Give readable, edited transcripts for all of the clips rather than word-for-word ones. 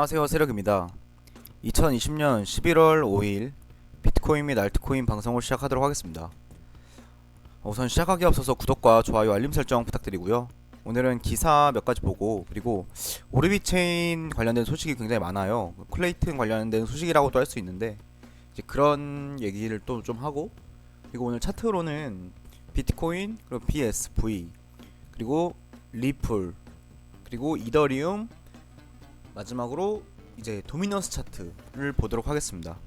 안녕하세요, 세력입니다. 2020년 11월 5일 비트코인 및 알트코인 방송을 시작하도록 하겠습니다. 우선 시작하기에 앞서서 구독과 좋아요, 알림 설정 부탁드리고요. 오늘은 기사 몇 가지 보고, 그리고 오르비 체인 관련된 소식이 굉장히 많아요. 클레이튼 관련된 소식이라고도 할 수 있는데 이제 그런 얘기를 또 좀 하고, 그리고 오늘 차트로는 비트코인, 그리고 BSV, 그리고 리플, 그리고 이더리움, 마지막으로 이제 도미넌스 차트를 보도록 하겠습니다.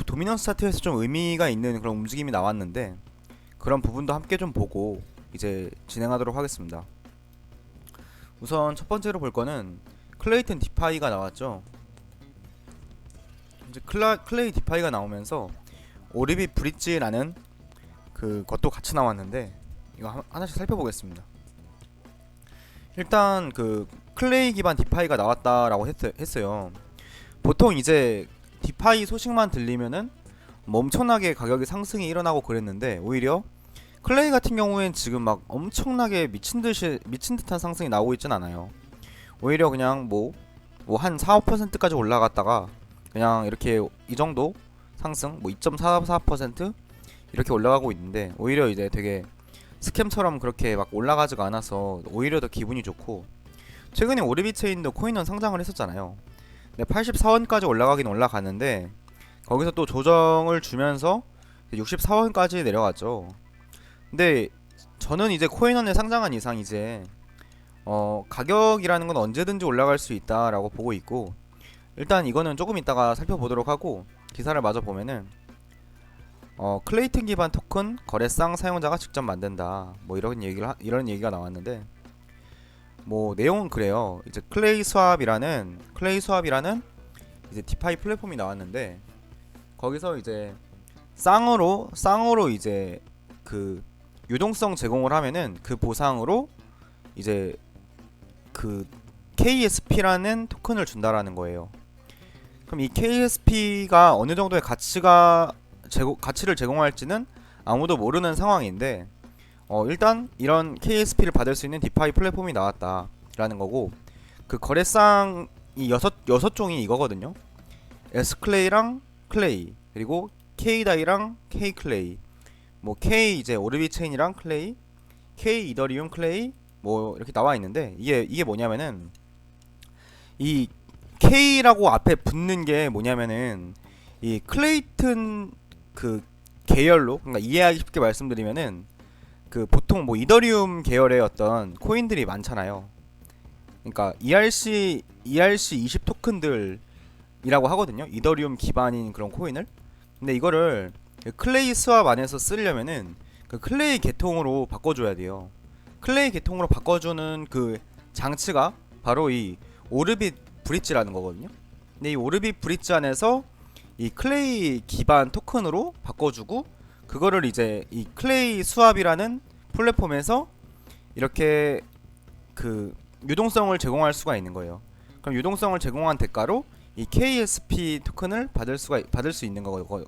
도미넌스 차트에서 좀 의미가 있는 그런 움직임이 나왔는데 그런 부분도 함께 좀 보고 이제 진행하도록 하겠습니다. 우선 첫 번째로 볼 거는 클레이튼 디파이가 나왔죠. 이제 클레이 디파이가 나오면서 오르비 브릿지라는 그것도 같이 나왔는데 이거 하나씩 살펴보겠습니다. 일단 그 클레이 기반 디파이가 나왔다라고 했어요. 보통 이제 디파이 소식만 들리면은 뭐 엄청나게 가격이 상승이 일어나고 그랬는데, 오히려 클레이 같은 경우엔 지금 막 엄청나게 미친 듯한 상승이 나오고 있진 않아요. 오히려 그냥 뭐 한 4~5%까지 올라갔다가 그냥 이렇게 이 정도 상승, 뭐 2.44% 이렇게 올라가고 있는데, 오히려 이제 되게 스캠처럼 그렇게 막 올라가지가 않아서 오히려 더 기분이 좋고, 최근에 오르비 체인도 코인원 상장을 했었잖아요. 근데 84원까지 올라가긴 올라가는데 거기서 또 조정을 주면서 64원까지 내려갔죠. 근데 저는 이제 코인원에 상장한 이상 이제 가격이라는 건 언제든지 올라갈 수 있다라고 보고 있고, 일단 이거는 조금 이따가 살펴보도록 하고, 기사를 마저 보면은 클레이튼 기반 토큰 거래상 사용자가 직접 만든다, 뭐 이런 얘기가 나왔는데, 뭐 내용은 그래요. 이제 클레이 스왑이라는 이제 디파이 플랫폼이 나왔는데, 거기서 이제 쌍으로 이제 그 유동성 제공을 하면은 그 보상으로 이제 그 KSP라는 토큰을 준다라는 거예요. 그럼 이 KSP가 어느 정도의 가치를 제공할지는 아무도 모르는 상황인데, 일단 이런 KSP를 받을 수 있는 디파이 플랫폼이 나왔다라는 거고, 그 거래상이 여섯 종이 이거거든요. S클레이랑 클레이, 그리고 K다이랑 K클레이, 뭐 K 이제 오르비 체인이랑 클레이, K 이더리움 클레이, 뭐 이렇게 나와 있는데, 이게 뭐냐면은 이 K라고 앞에 붙는 게 뭐냐면은 이 클레이튼 그 계열로, 그러니까 이해하기 쉽게 말씀드리면은 그 보통 뭐 이더리움 계열의 어떤 코인들이 많잖아요. 그러니까 ERC20 토큰들이라고 하거든요. 이더리움 기반인 그런 코인을. 근데 이거를 클레이 스왑 안에서 쓰려면은 그 클레이 계통으로 바꿔줘야 돼요. 클레이 계통으로 바꿔주는 그 장치가 바로 이 오르빗 브릿지라는 거거든요. 근데 이 오르빗 브릿지 안에서 이 클레이 기반 토큰으로 바꿔주고, 그거를 이제 이 클레이 스왑이라는 플랫폼에서 이렇게 그 유동성을 제공할 수가 있는 거예요. 그럼 유동성을 제공한 대가로 이 KSP 토큰을 받을 수 있는 거고요.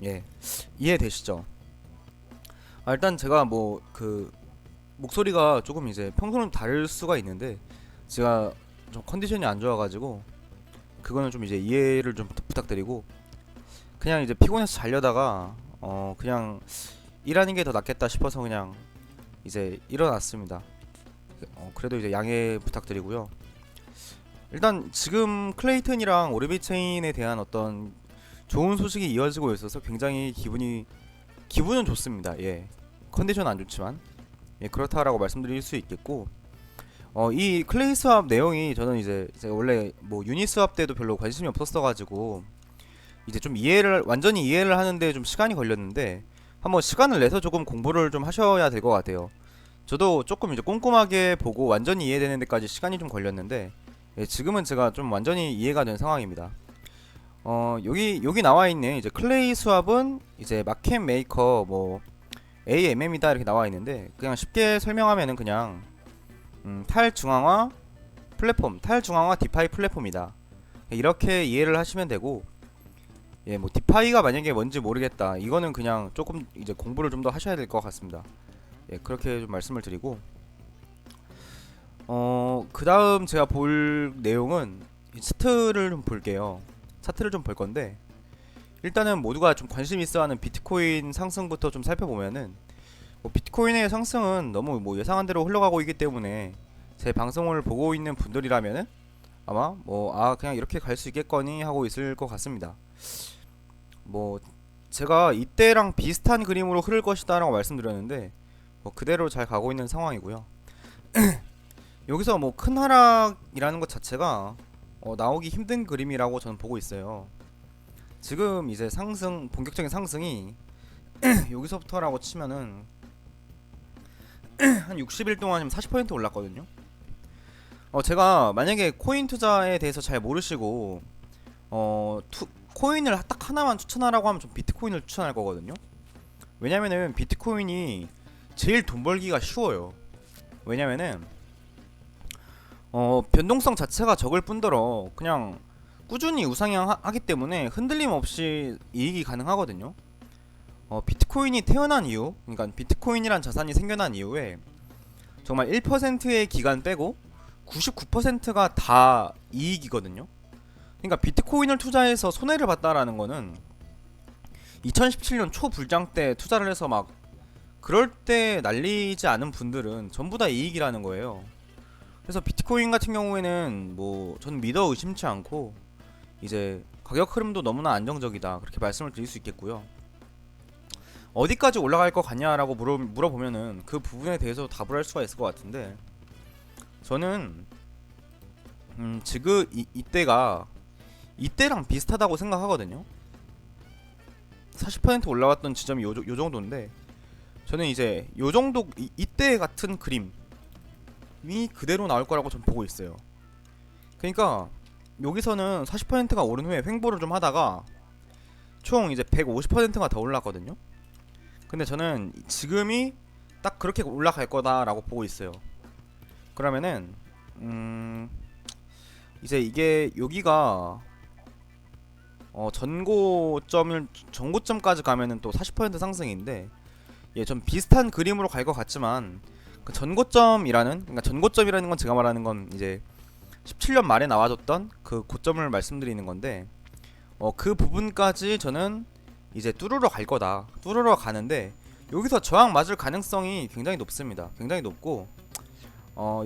예, 이해되시죠? 일단 제가 뭐 그 목소리가 조금 이제 평소랑 다를 수가 있는데, 제가 좀 컨디션이 안 좋아가지고 그거는 좀 이제 이해를 좀 부탁드리고, 그냥 이제 피곤해서 자려다가 그냥 일하는 게 더 낫겠다 싶어서 그냥 이제 일어났습니다. 그래도 이제 양해 부탁드리고요. 일단 지금 클레이튼이랑 오르비 체인에 대한 어떤 좋은 소식이 이어지고 있어서 굉장히 기분은 좋습니다. 예, 컨디션 안 좋지만 예, 그렇다라고 말씀드릴 수 있겠고, 이 클레이 스왑 내용이 저는 이제 제가 원래 뭐 유니 스왑 때도 별로 관심이 없었어가지고 이제 좀 완전히 이해를 하는데 좀 시간이 걸렸는데, 한번 시간을 내서 조금 공부를 좀 하셔야 될 것 같아요. 저도 조금 이제 꼼꼼하게 보고 완전히 이해되는 데까지 시간이 좀 걸렸는데, 예, 지금은 제가 좀 완전히 이해가 된 상황입니다. 여기 나와 있는 이제 클레이 스왑은 이제 마켓 메이커 뭐 AMM이다 이렇게 나와 있는데, 그냥 쉽게 설명하면은 그냥 탈중앙화 디파이 플랫폼이다, 이렇게 이해를 하시면 되고, 예, 뭐 디파이가 만약에 뭔지 모르겠다, 이거는 그냥 조금 이제 공부를 좀 더 하셔야 될 것 같습니다. 예, 그렇게 좀 말씀을 드리고, 그 다음 제가 볼 내용은 이 차트를 좀 볼게요. 차트를 좀 볼 건데, 일단은 모두가 좀 관심 있어 하는 비트코인 상승부터 좀 살펴보면은, 뭐 비트코인의 상승은 너무 뭐 예상한 대로 흘러가고 있기 때문에 제 방송을 보고 있는 분들이라면은 아마 뭐 그냥 이렇게 갈 수 있겠거니 하고 있을 것 같습니다. 뭐 제가 이때랑 비슷한 그림으로 흐를 것이다 라고 말씀드렸는데, 뭐 그대로 잘 가고 있는 상황이고요. 여기서 뭐 큰 하락이라는 것 자체가 나오기 힘든 그림이라고 저는 보고 있어요. 지금 이제 본격적인 상승이 여기서부터라고 치면은 한 60일 동안 지금 40% 올랐거든요. 제가 만약에 코인 투자에 대해서 잘 모르시고 코인을 딱 하나만 추천하라고 하면 좀 비트코인을 추천할 거거든요. 왜냐면은 비트코인이 제일 돈 벌기가 쉬워요. 왜냐면은 변동성 자체가 적을 뿐더러 그냥 꾸준히 우상향하기 때문에 흔들림 없이 이익이 가능하거든요. 비트코인이 태어난 이유, 그러니까 비트코인이란 자산이 생겨난 이후에 정말 1%의 기간 빼고 99%가 다 이익이거든요. 그러니까 비트코인을 투자해서 손해를 봤다라는 거는 2017년 초불장 때 투자를 해서 막 그럴 때 날리지 않은 분들은 전부 다 이익이라는 거예요. 그래서 비트코인 같은 경우에는 뭐 저는 믿어 의심치 않고 이제 가격 흐름도 너무나 안정적이다 그렇게 말씀을 드릴 수 있겠고요. 어디까지 올라갈 것 같냐라고 물어보면은 그 부분에 대해서 답을 할 수가 있을 것 같은데, 저는 지금 이때가 이때랑 비슷하다고 생각하거든요. 40% 올라왔던 지점이 요 정도인데, 저는 이제 요 정도 이때 같은 그림이 그대로 나올 거라고 전 보고 있어요. 그러니까 여기서는 40%가 오른 후에 횡보를 좀 하다가 총 이제 150%가 더 올랐거든요. 근데 저는 지금이 딱 그렇게 올라갈 거다라고 보고 있어요. 그러면은 이제 이게 여기가 전고점까지 가면은 또 40% 상승인데, 예, 좀 비슷한 그림으로 갈 것 같지만 그 그러니까 전고점이라는 건 제가 말하는 건 이제 17년 말에 나와줬던 그 고점을 말씀드리는 건데, 그 부분까지 저는 이제 뚫으러 갈 거다. 뚫으러 가는데 여기서 저항 맞을 가능성이 굉장히 높습니다. 굉장히 높고,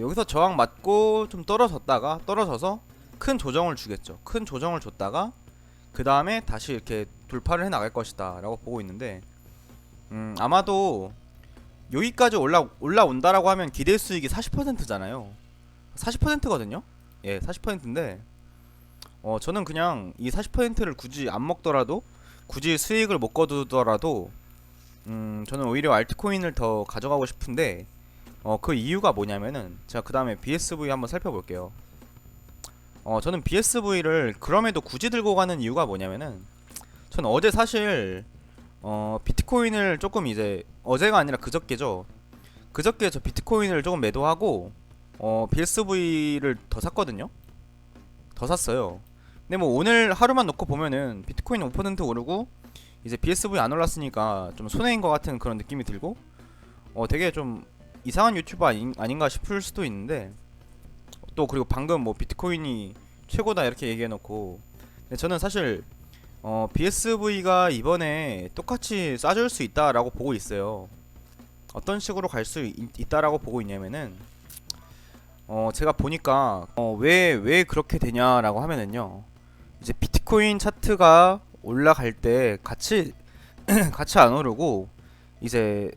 여기서 저항 맞고 좀 떨어져서 큰 조정을 주겠죠. 큰 조정을 줬다가 그 다음에 다시 이렇게 돌파를 해 나갈 것이다 라고 보고 있는데, 아마도 여기까지 올라온다라고 하면 기대 수익이 40%잖아요. 40%거든요. 예, 40%인데 저는 그냥 이 40%를 굳이 안 먹더라도, 굳이 수익을 못 거두더라도 저는 오히려 알트코인을 더 가져가고 싶은데, 그 이유가 뭐냐면은 제가 그 다음에 BSV 한번 살펴볼게요. 저는 BSV를 그럼에도 굳이 들고 가는 이유가 뭐냐면은, 저는 어제 사실 비트코인을 조금 이제 어제가 아니라 그저께죠. 그저께 저 비트코인을 조금 매도하고 BSV를 더 샀거든요. 더 샀어요. 근데 뭐 오늘 하루만 놓고 보면은 비트코인 5% 오르고 이제 BSV 안 올랐으니까 좀 손해인 것 같은 그런 느낌이 들고, 되게 좀 이상한 유튜버 아닌가 싶을 수도 있는데, 또 그리고 방금 뭐 비트코인이 최고다 이렇게 얘기해놓고, 근데 저는 사실 BSV가 이번에 똑같이 쏴줄 수 있다라고 보고 있어요. 어떤 식으로 갈 수 있다라고 보고 있냐면은, 제가 보니까 왜 그렇게 되냐라고 하면은요, 이제 비트코인 차트가 올라갈 때 같이 같이 안 오르고 이제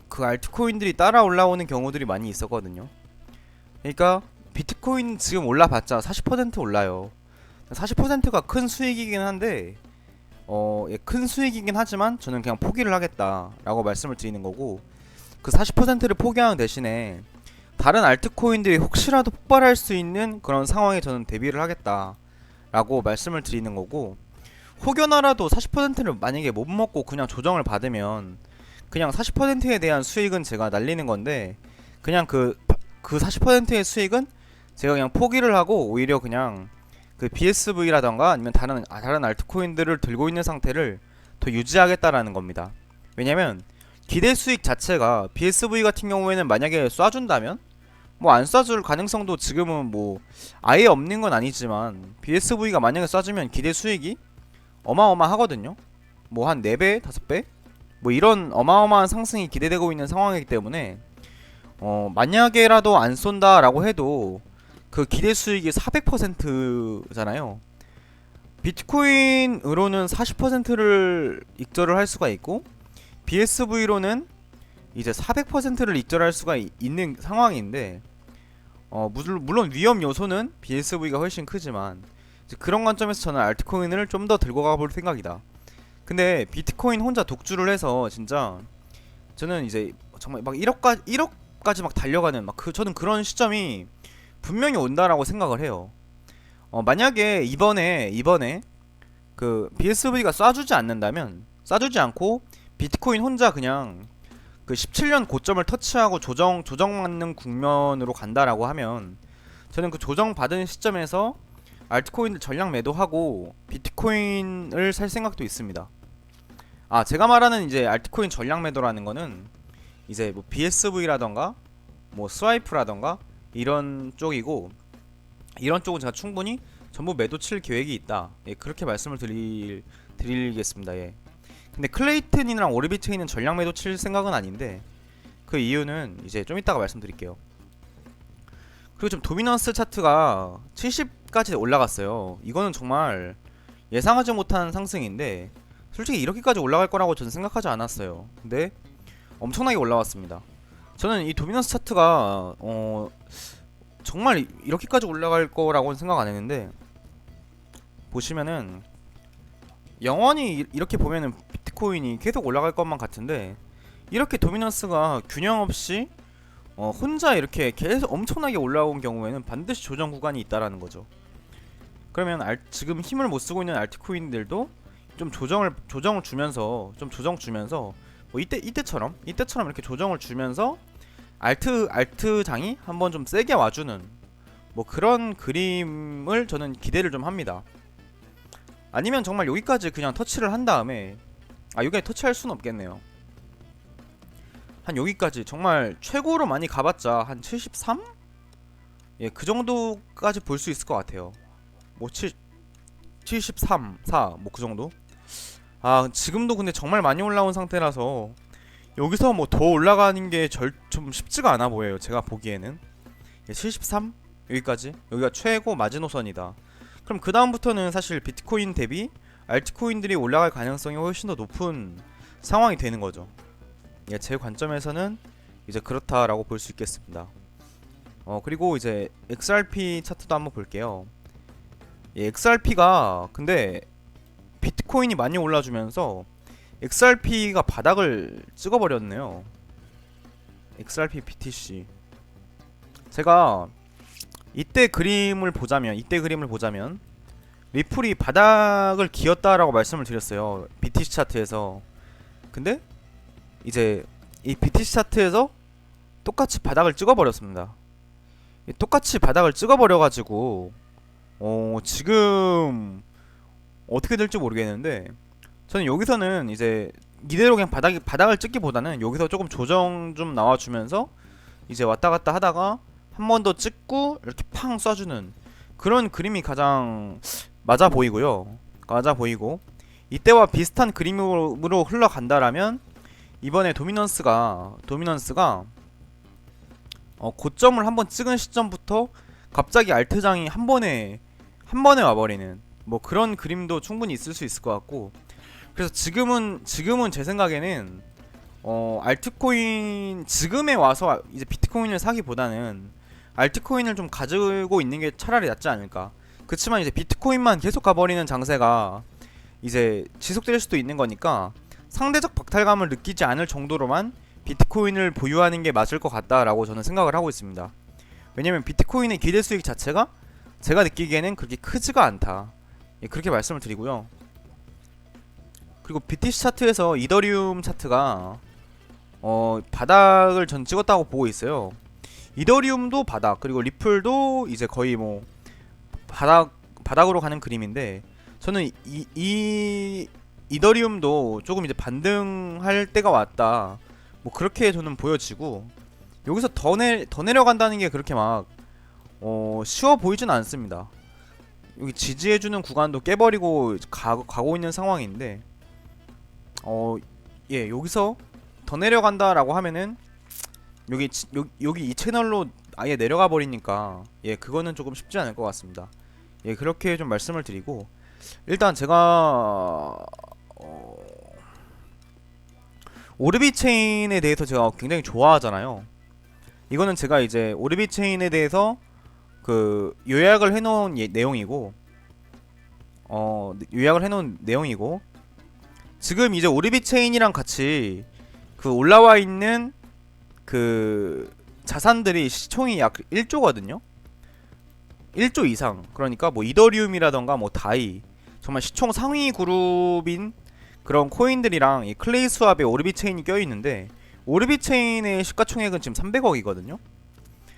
그 알트코인들이 따라 올라오는 경우들이 많이 있었거든요. 그러니까 비트코인 지금 올라봤자 40% 올라요. 40%가 큰 수익이긴 한데, 예, 큰 수익이긴 하지만 저는 그냥 포기를 하겠다라고 말씀을 드리는 거고, 그 40%를 포기하는 대신에 다른 알트코인들이 혹시라도 폭발할 수 있는 그런 상황에 저는 대비를 하겠다라고 말씀을 드리는 거고, 혹여나라도 40%를 만약에 못 먹고 그냥 조정을 받으면 그냥 40%에 대한 수익은 제가 날리는 건데, 그냥 그 40%의 수익은 제가 그냥 포기를 하고 오히려 그냥 그 BSV라던가 아니면 다른 알트코인들을 들고 있는 상태를 더 유지하겠다라는 겁니다. 왜냐면 기대 수익 자체가 BSV 같은 경우에는 만약에 쏴준다면 뭐 안 쏴줄 가능성도 지금은 뭐 아예 없는 건 아니지만 BSV가 만약에 쏴주면 기대 수익이 어마어마하거든요. 뭐 한 4배, 5배? 뭐 이런 어마어마한 상승이 기대되고 있는 상황이기 때문에 만약에라도 안 쏜다라고 해도 그 기대 수익이 400%잖아요. 비트코인으로는 40%를 익절을 할 수가 있고 BSV로는 이제 400%를 익절할 수가 있는 상황인데 물론 위험 요소는 BSV가 훨씬 크지만 이제 그런 관점에서 저는 알트코인을 좀 더 들고 가볼 생각이다. 근데 비트코인 혼자 독주를 해서 진짜 저는 이제 정말 막 1억까지 막 달려가는 저는 그런 시점이 분명히 온다라고 생각을 해요. 만약에 이번에 그 BSV가 쏴주지 않고 비트코인 혼자 그냥 그 17년 고점을 터치하고 조정받는 국면으로 간다라고 하면 저는 그 조정받은 시점에서 알트코인들 전량 매도하고 비트코인을 살 생각도 있습니다. 제가 말하는 이제 알트코인 전량 매도라는 거는 이제 뭐 BSV라던가 뭐 스와이프라던가 이런 쪽이고, 이런 쪽은 제가 충분히 전부 매도 칠 계획이 있다. 예, 그렇게 말씀을 드리겠습니다. 예. 근데 클레이튼이랑 오르비트인은 전량 매도 칠 생각은 아닌데 그 이유는 이제 좀 이따가 말씀드릴게요. 그리고 좀 도미넌스 차트가 70까지 올라갔어요. 이거는 정말 예상하지 못한 상승인데 솔직히 이렇게까지 올라갈 거라고 저는 생각하지 않았어요. 근데 엄청나게 올라왔습니다. 저는 이 도미넌스 차트가 정말 이렇게까지 올라갈 거라고는 생각 안 했는데, 보시면은 영원히 이렇게 보면은 비트코인이 계속 올라갈 것만 같은데 이렇게 도미넌스가 균형 없이 혼자 이렇게 계속 엄청나게 올라온 경우에는 반드시 조정 구간이 있다라는 거죠. 그러면 지금 힘을 못 쓰고 있는 알트코인들도 좀 조정을 주면서 뭐 이때처럼 이렇게 조정을 주면서 알트 장이 한번 좀 세게 와주는 뭐 그런 그림을 저는 기대를 좀 합니다. 아니면 정말 여기까지 그냥 터치를 한 다음에 여기까지 터치할 수는 없겠네요. 한 여기까지 정말 최고로 많이 가봤자 한 73? 예, 그 정도까지 볼 수 있을 것 같아요. 뭐 73, 4, 뭐 그 정도? 지금도 근데 정말 많이 올라온 상태라서 여기서 뭐 더 올라가는 게 좀 쉽지가 않아 보여요. 제가 보기에는. 예, 73? 여기가 최고 마지노선이다. 그럼 그 다음부터는 사실 비트코인 대비 알트코인들이 올라갈 가능성이 훨씬 더 높은 상황이 되는 거죠. 예, 제 관점에서는 이제 그렇다라고 볼 수 있겠습니다. 그리고 이제 XRP 차트도 한번 볼게요. 예, XRP가 근데 비트코인이 많이 올라주면서 XRP가 바닥을 찍어버렸네요. XRP BTC. 제가 이때 그림을 보자면 리플이 바닥을 기었다라고 말씀을 드렸어요. BTC 차트에서. 근데 이제 이 BTC 차트에서 똑같이 바닥을 찍어버렸습니다. 똑같이 바닥을 찍어버려가지고 지금 어떻게 될지 모르겠는데 저는 여기서는 이제 이대로 그냥 바닥을 찍기보다는 여기서 조금 조정 좀 나와주면서 이제 왔다갔다 하다가 한 번 더 찍고 이렇게 팡 쏴주는 그런 그림이 가장 맞아 보이고, 이때와 비슷한 그림으로 흘러간다라면 이번에 도미넌스가 고점을 한번 찍은 시점부터 갑자기 알트장이 한 번에 와버리는 뭐 그런 그림도 충분히 있을 수 있을 것 같고, 그래서 지금은 제 생각에는 알트코인 지금에 와서 이제 비트코인을 사기보다는 알트코인을 좀 가지고 있는 게 차라리 낫지 않을까. 그치만 이제 비트코인만 계속 가버리는 장세가 이제 지속될 수도 있는 거니까 상대적 박탈감을 느끼지 않을 정도로만 비트코인을 보유하는 게 맞을 것 같다라고 저는 생각을 하고 있습니다. 왜냐면 비트코인의 기대 수익 자체가 제가 느끼기에는 그렇게 크지가 않다. 예, 그렇게 말씀을 드리고요. 그리고 BTC 차트에서 이더리움 차트가 바닥을 전 찍었다고 보고 있어요. 이더리움도 바닥, 그리고 리플도 이제 거의 뭐 바닥으로 가는 그림인데 저는 이더리움도 조금 이제 반등할 때가 왔다. 뭐 그렇게 저는 보여지고 여기서 더 내려간다는 게 그렇게 막 쉬워 보이진 않습니다. 여기 지지해주는 구간도 깨버리고 가고 있는 상황인데 예, 여기서 더 내려간다라고 하면은 여기 이 채널로 아예 내려가 버리니까 예, 그거는 조금 쉽지 않을 것 같습니다. 예, 그렇게 좀 말씀을 드리고, 일단 제가 오르비 체인에 대해서 제가 굉장히 좋아하잖아요. 이거는 제가 이제 오르비 체인에 대해서 그 요약을 해놓은 내용이고, 요약을 해놓은 내용이고, 지금 이제 오르비 체인이랑 같이 그 올라와 있는 그 자산들이 시총이 약 1조거든요. 1조 이상. 그러니까 뭐 이더리움이라던가 뭐 다이, 정말 시총 상위 그룹인 그런 코인들이랑 이 클레이 스왑의 오르비 체인이 껴있는데, 오르비 체인의 시가총액은 지금 300억이거든요.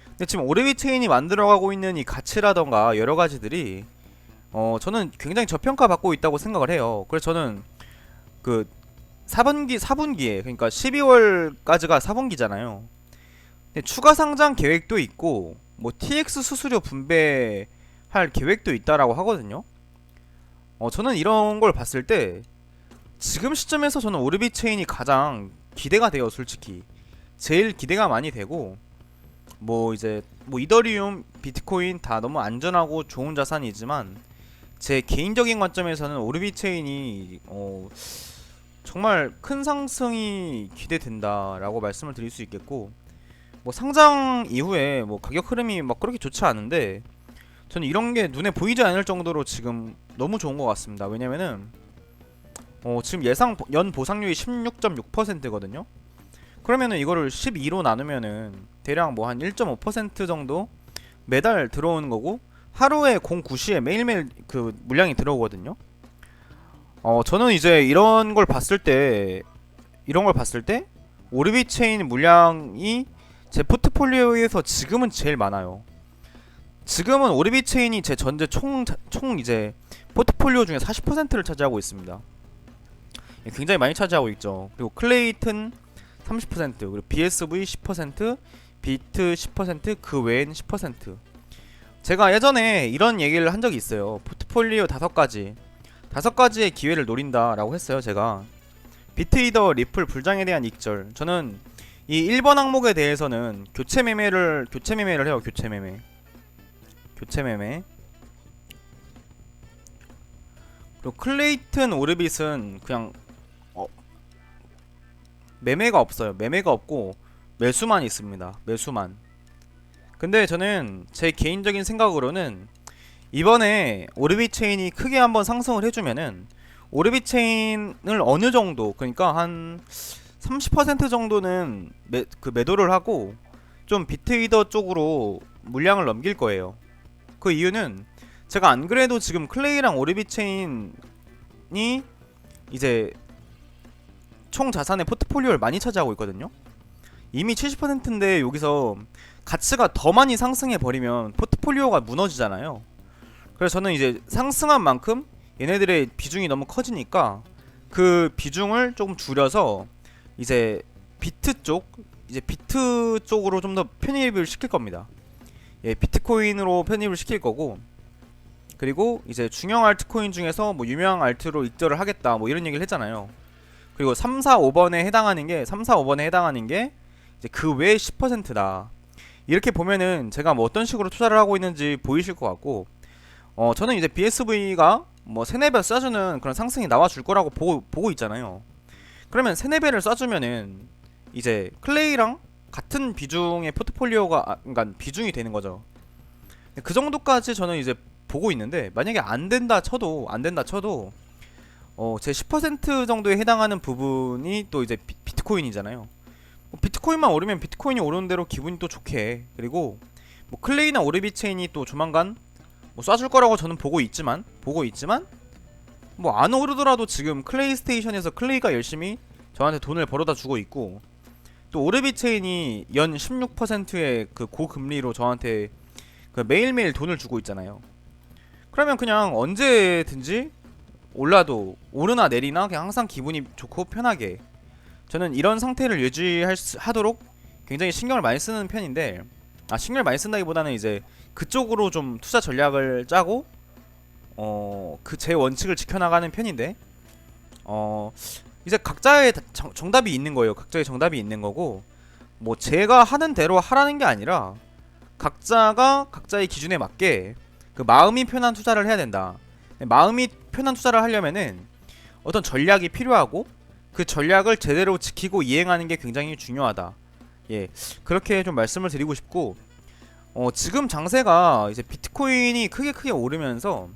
근데 지금 오르비 체인이 만들어가고 있는 이 가치라던가 여러 가지들이 저는 굉장히 저평가받고 있다고 생각을 해요. 그래서 저는 그 4분기에, 그러니까 12월까지가 4분기잖아요. 근데 추가 상장 계획도 있고 뭐 TX 수수료 분배할 계획도 있다라고 하거든요. 저는 이런 걸 봤을 때 지금 시점에서 저는 오르비 체인이 가장 기대가 돼요, 솔직히. 제일 기대가 많이 되고, 뭐 이제 뭐 이더리움, 비트코인 다 너무 안전하고 좋은 자산이지만 제 개인적인 관점에서는 오르비 체인이 정말 큰 상승이 기대된다라고 말씀을 드릴 수 있겠고, 뭐 상장 이후에 뭐 가격 흐름이 막 그렇게 좋지 않은데 저는 이런 게 눈에 보이지 않을 정도로 지금 너무 좋은 것 같습니다. 왜냐면은 지금 예상 연 보상률이 16.6%거든요. 그러면은 이거를 12로 나누면은 대략 뭐 한 1.5% 정도 매달 들어오는 거고, 하루에 09시에 매일매일 그 물량이 들어오거든요. 저는 이제 이런 걸 봤을 때 오르비 체인 물량이 제 포트폴리오에서 지금은 제일 많아요. 지금은 오르비 체인이 제 전체 총 이제 포트폴리오 중에 40%를 차지하고 있습니다. 굉장히 많이 차지하고 있죠. 그리고 클레이튼 30%, 그리고 BSV 10%, 비트 10%, 그 외엔 10%. 제가 예전에 이런 얘기를 한 적이 있어요. 포트폴리오 5가지의 기회를 노린다라고 했어요, 제가. 비트이더, 리플, 불장에 대한 익절. 저는 이 1번 항목에 대해서는 교체 매매를 해요. 교체 매매. 그리고 클레이튼, 오르빗은 그냥 매매가 없어요. 매매가 없고 매수만 있습니다. 매수만. 근데 저는 제 개인적인 생각으로는 이번에 오르비 체인이 크게 한번 상승을 해주면은 오르비 체인을 어느 정도, 그러니까 한 30% 정도는 매도를 하고 좀 비트이더 쪽으로 물량을 넘길 거예요. 그 이유는 제가 안 그래도 지금 클레이랑 오르비 체인이 이제 총 자산의 포트폴리오를 많이 차지하고 있거든요. 이미 70%인데 여기서 가치가 더 많이 상승해 버리면 포트폴리오가 무너지잖아요. 그래서 저는 이제 상승한 만큼 얘네들의 비중이 너무 커지니까 그 비중을 조금 줄여서 이제 비트 쪽으로 좀 더 편입을 시킬 겁니다. 예, 비트코인으로 편입을 시킬 거고, 그리고 이제 중형 알트코인 중에서 뭐 유명한 알트로 익절을 하겠다, 뭐 이런 얘기를 했잖아요. 그리고 3, 4, 5번에 해당하는 게 이제 그 외 10%다. 이렇게 보면은 제가 뭐 어떤 식으로 투자를 하고 있는지 보이실 것 같고, 저는 이제 BSV가 뭐 3-4배 쏴주는 그런 상승이 나와줄 거라고 보고 있잖아요. 그러면 3-4배를 쏴주면은 이제 클레이랑 같은 비중의 포트폴리오가 그러니까 비중이 되는 거죠. 그 정도까지 저는 이제 보고 있는데, 만약에 안 된다 쳐도 제 10% 정도에 해당하는 부분이 또 이제 비트코인이잖아요. 비트코인만 오르면 비트코인이 오르는 대로 기분이 또 좋게. 그리고 뭐 클레이나 오르비 체인이 또 조만간 뭐 쏴줄 거라고 저는 보고 있지만 뭐 안 오르더라도 지금 클레이 스테이션에서 클레이가 열심히 저한테 돈을 벌어다 주고 있고, 또 오르비 체인이 연 16%의 그 고금리로 저한테 그 매일매일 돈을 주고 있잖아요. 그러면 그냥 언제든지 올라도 오르나 내리나 그냥 항상 기분이 좋고 편하게, 저는 이런 상태를 유지하도록 굉장히 신경을 많이 쓰는 편인데, 신경을 많이 쓴다기보다는 이제 그쪽으로 좀 투자 전략을 짜고 그 제 원칙을 지켜나가는 편인데, 이제 각자의 정답이 있는 거예요. 각자의 정답이 있는 거고, 뭐 제가 하는 대로 하라는 게 아니라 각자가 각자의 기준에 맞게 그 마음이 편한 투자를 해야 된다. 마음이 편한 투자를 하려면은 어떤 전략이 필요하고 그 전략을 제대로 지키고 이행하는 게 굉장히 중요하다. 예, 그렇게 좀 말씀을 드리고 싶고, 지금 장세가 이제 비트코인이 크게 오르면서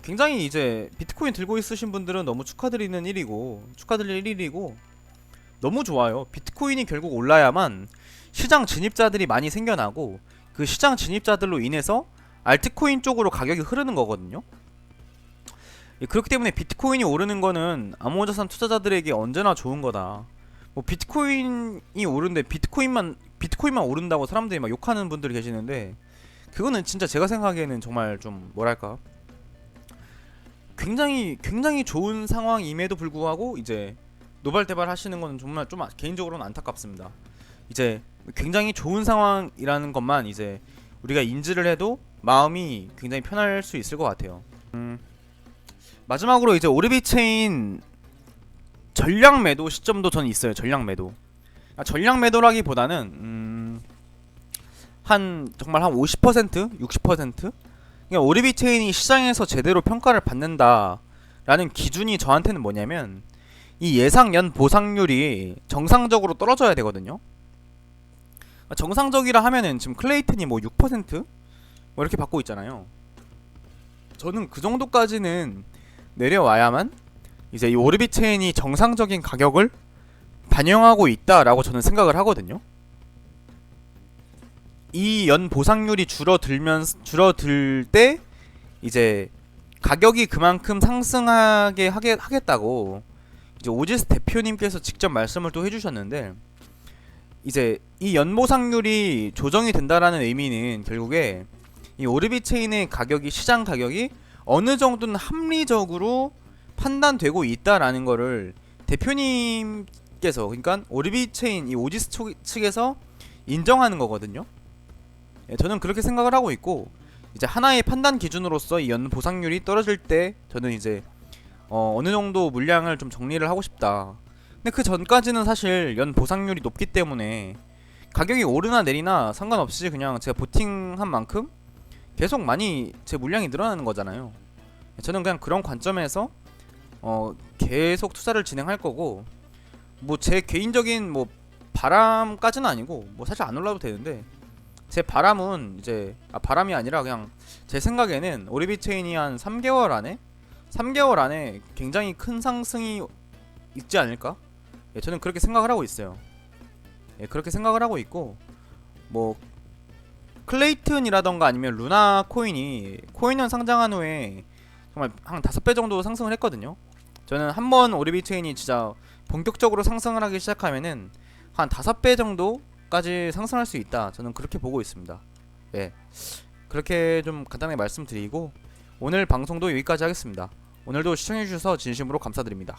굉장히 이제 비트코인 들고 있으신 분들은 너무 축하드리는 일이고, 축하드릴 일이고, 너무 좋아요. 비트코인이 결국 올라야만 시장 진입자들이 많이 생겨나고, 그 시장 진입자들로 인해서 알트코인 쪽으로 가격이 흐르는 거거든요. 예, 그렇기 때문에 비트코인이 오르는 거는 암호자산 투자자들에게 언제나 좋은 거다. 뭐 비트코인이 오르는데 비트코인만 오른다고 사람들이 막 욕하는 분들이 계시는데, 그거는 진짜 제가 생각하기에는 정말 좀 뭐랄까, 굉장히 좋은 상황임에도 불구하고 이제 노발대발 하시는 거는 정말 좀 개인적으로는 안타깝습니다. 이제 굉장히 좋은 상황이라는 것만 이제 우리가 인지를 해도 마음이 굉장히 편할 수 있을 것 같아요. 마지막으로 이제 오르비 체인 전략 매도 시점도 저는 있어요. 전략 매도. 전략 매도라기보다는 정말 한 50%, 60%? 그러니까 오르비 체인이 시장에서 제대로 평가를 받는다라는 기준이 저한테는 뭐냐면, 이 예상 연 보상률이 정상적으로 떨어져야 되거든요. 정상적이라 하면은 지금 클레이튼이 뭐 6%? 뭐 이렇게 받고 있잖아요. 저는 그 정도까지는 내려와야만 이제 이 오르비 체인이 정상적인 가격을 반영하고 있다라고 저는 생각을 하거든요. 이 연 보상률이 줄어들 때 이제 가격이 그만큼 상승하게 하겠다고 이제 오지스 대표님께서 직접 말씀을 또 해주셨는데, 이제 이 연보상률이 조정이 된다라는 의미는 결국에 이 오르비 체인의 가격이, 시장 가격이 어느 정도는 합리적으로 판단되고 있다라는 거를 대표님께서, 그러니까 오르비 체인 이 오지스 측에서 인정하는 거거든요. 예, 저는 그렇게 생각을 하고 있고, 이제 하나의 판단 기준으로서 이 연 보상률이 떨어질 때 저는 이제 어느 정도 물량을 좀 정리를 하고 싶다. 근데 그 전까지는 사실 연 보상률이 높기 때문에 가격이 오르나 내리나 상관없이 그냥 제가 보팅한 만큼 계속 많이 제 물량이 늘어나는 거잖아요. 저는 그냥 그런 관점에서 계속 투자를 진행할 거고, 뭐 제 개인적인 뭐 바람까지는 아니고, 뭐 사실 안 올라도 되는데, 제 바람은 이제 바람이 아니라 그냥 제 생각에는 오르비 체인이 한 3개월 안에 굉장히 큰 상승이 있지 않을까? 예, 저는 그렇게 생각을 하고 있어요. 예, 그렇게 생각을 하고 있고, 뭐 클레이튼이라던가 아니면 루나 코인은 상장한 후에 정말 한 5배 정도 상승을 했거든요. 저는 한번 오르비 체인이 진짜 본격적으로 상승을 하기 시작하면은 한 5배 정도까지 상승할 수 있다. 저는 그렇게 보고 있습니다. 예, 그렇게 좀 간단하게 말씀드리고 오늘 방송도 여기까지 하겠습니다. 오늘도 시청해주셔서 진심으로 감사드립니다.